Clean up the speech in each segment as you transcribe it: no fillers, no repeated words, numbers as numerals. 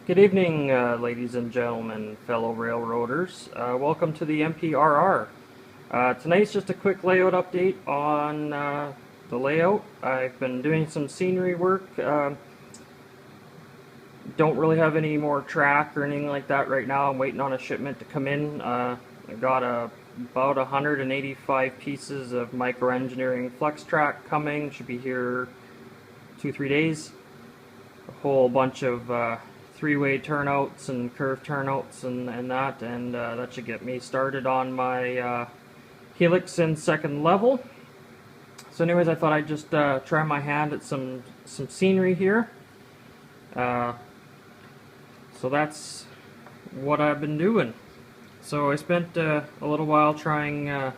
Good evening, ladies and gentlemen, fellow railroaders. Welcome to the MPRR. Tonight's just a quick layout update on the layout. I've been doing some scenery work. Don't really have any more track or anything like that right now. I'm waiting on a shipment to come in. I got about 185 pieces of microengineering flex track coming. Should be here 2-3 days. A whole bunch of three-way turnouts and curved turnouts and that should get me started on my helix in second level. So anyways, I thought I'd just try my hand at some scenery here. So that's what I've been doing. So I spent a little while trying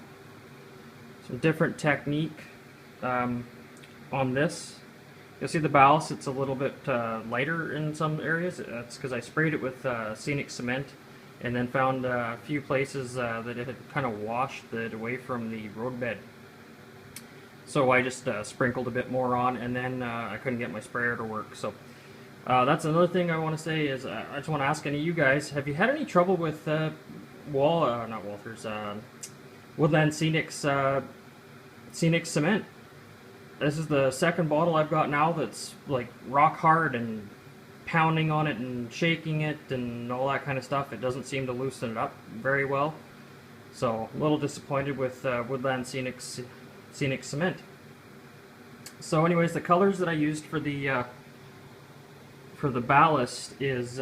some different technique on this. You'll see the ballast, it's a little bit lighter in some areas. That's because I sprayed it with scenic cement and then found a few places that it had kind of washed it away from the roadbed. So I just sprinkled a bit more on, and then I couldn't get my sprayer to work. So that's another thing I want to say is I just want to ask any of you guys, have you had any trouble with Woodland Scenic cement? This is the second bottle I've got now that's like rock hard and pounding on it and shaking it and all that kind of stuff. It doesn't seem to loosen it up very well. So a little disappointed with Woodland Scenic cement. So anyways, the colors that I used for the ballast is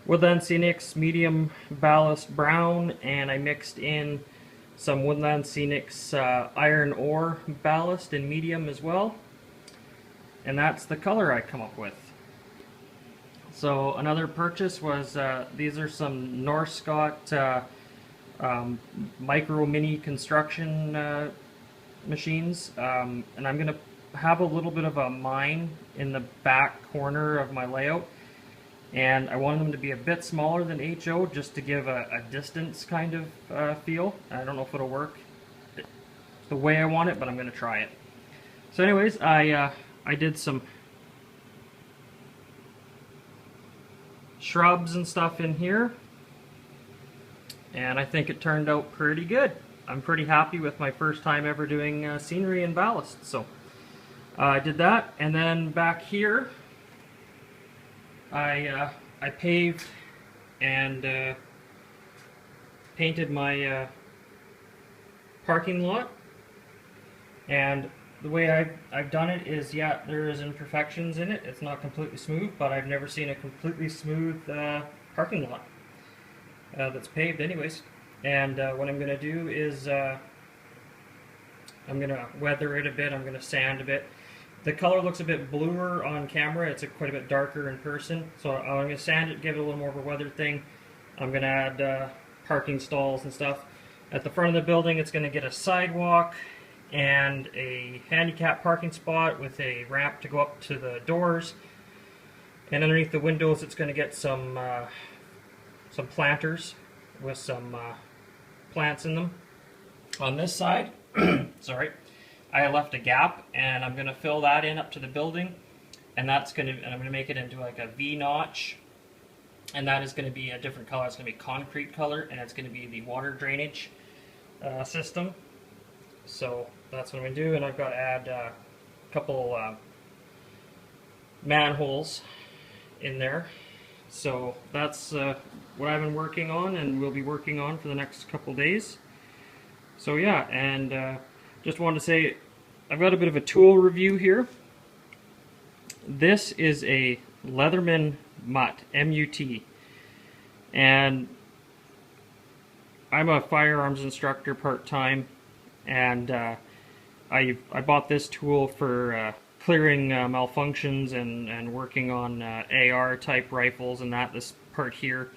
Woodland Scenic's medium ballast brown, and I mixed in some Woodland Scenic's iron ore ballast in medium as well. And that's the color I come up with. So another purchase was, these are some Northcott micro mini construction machines. And I'm going to have a little bit of a mine in the back corner of my layout. And I wanted them to be a bit smaller than HO just to give a distance kind of feel. I don't know if it'll work the way I want it, but I'm going to try it. So anyways, I did some shrubs and stuff in here, and I think it turned out pretty good. I'm pretty happy with my first time ever doing scenery and ballast. So I did that, and then back here I paved and painted my parking lot, and the way I've done it is, yeah, there is imperfections in it. It's not completely smooth, but I've never seen a completely smooth parking lot that's paved anyways. And what I'm going to do is I'm going to weather it a bit. I'm going to sand a bit. The color looks a bit bluer on camera. It's quite a bit darker in person. So I'm going to sand it, give it a little more of a weathered thing. I'm going to add parking stalls and stuff. At the front of the building, it's going to get a sidewalk and a handicap parking spot with a ramp to go up to the doors. And underneath the windows, it's going to get some planters with some plants in them. On this side, sorry, I left a gap, and I'm going to fill that in up to the building, and I'm going to make it into like a V notch, and that is going to be a different color. It's going to be concrete color, and it's going to be the water drainage system. So that's what I'm going to do, and I've got to add a couple manholes in there. So that's what I've been working on and will be working on for the next couple days. So yeah, and just wanted to say I've got a bit of a tool review here. This is a Leatherman Mutt, M-U-T, and I'm a firearms instructor part-time, and I bought this tool for clearing malfunctions and working on AR type rifles and that. This part here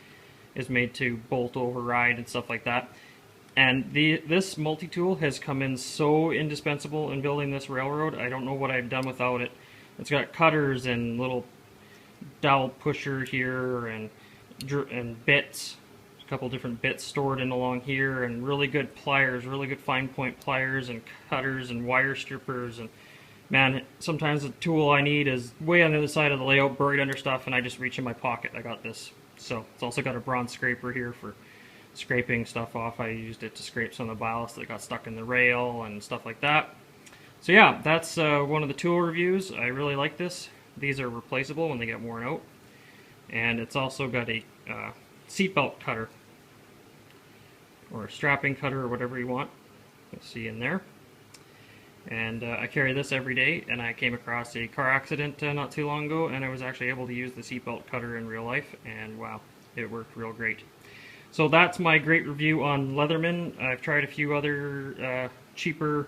is made to bolt override and stuff like that. And this multi-tool has come in so indispensable in building this railroad. I don't know what I've done without it. It's got cutters and little dowel pusher here and bits, a couple different bits stored in along here, and really good pliers, really good fine point pliers and cutters and wire strippers and man, sometimes the tool I need is way on the other side of the layout, buried under stuff, and I just reach in my pocket. I got this. So it's also got a bronze scraper here for scraping stuff off. I used it to scrape some of the ballast that got stuck in the rail and stuff like that. So yeah, that's one of the tool reviews. I really like this. These are replaceable when they get worn out. And it's also got a seatbelt cutter, or a strapping cutter, or whatever you want. You'll see in there. And I carry this every day, and I came across a car accident not too long ago, and I was actually able to use the seatbelt cutter in real life, and wow, it worked real great. So that's my great review on Leatherman. I've tried a few other cheaper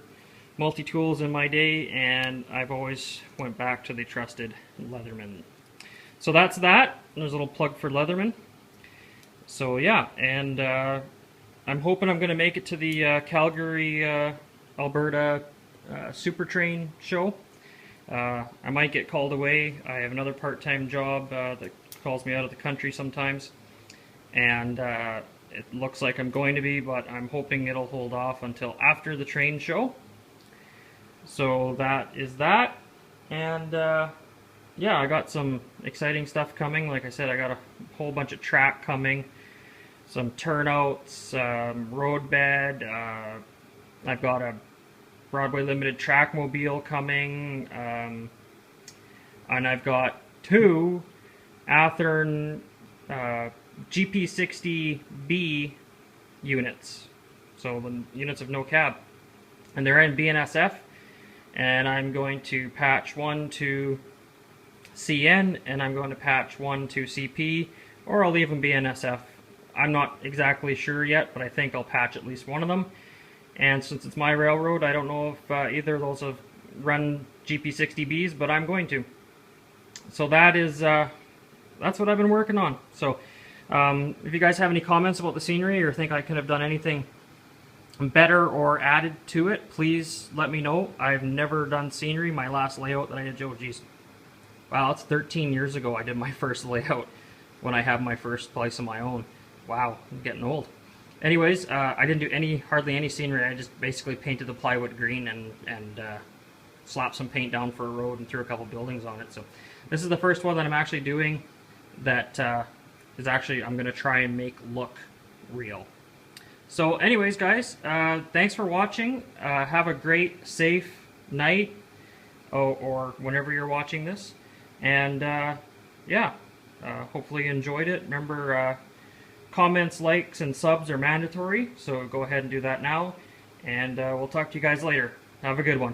multi-tools in my day, and I've always went back to the trusted Leatherman. So that's that. There's a little plug for Leatherman. So yeah, and I'm hoping I'm going to make it to the Calgary, Alberta Super Train show. I might get called away. I have another part-time job that calls me out of the country sometimes, and it looks like I'm going to be, but I'm hoping it'll hold off until after the train show. So that is that, and yeah, I got some exciting stuff coming. Like I said, I got a whole bunch of track coming, some turnouts, road bed. I've got a Broadway Limited track mobile coming, and I've got 2 Athearn GP60B units, so the units of no cab, and they're in BNSF, and I'm going to patch one to CN, and I'm going to patch one to CP, or I'll leave them BNSF. I'm not exactly sure yet, but I think I'll patch at least one of them. And since it's my railroad, I don't know if either of those have run GP60Bs, but I'm going to. So that is, that's what I've been working on. So if you guys have any comments about the scenery, or think I could have done anything better or added to it, please let me know. I've never done scenery. My last layout that I did, oh geez, wow, it's 13 years ago I did my first layout when I had my first place of my own. Wow, I'm getting old. Anyways, I didn't do hardly any scenery. I just basically painted the plywood green and slapped some paint down for a road and threw a couple buildings on it. So this is the first one that I'm actually doing that is actually, I'm going to try and make look real. So anyways, guys, thanks for watching. Have a great, safe night, or whenever you're watching this. And yeah, hopefully you enjoyed it. Remember, comments, likes, and subs are mandatory, so go ahead and do that now. And we'll talk to you guys later. Have a good one.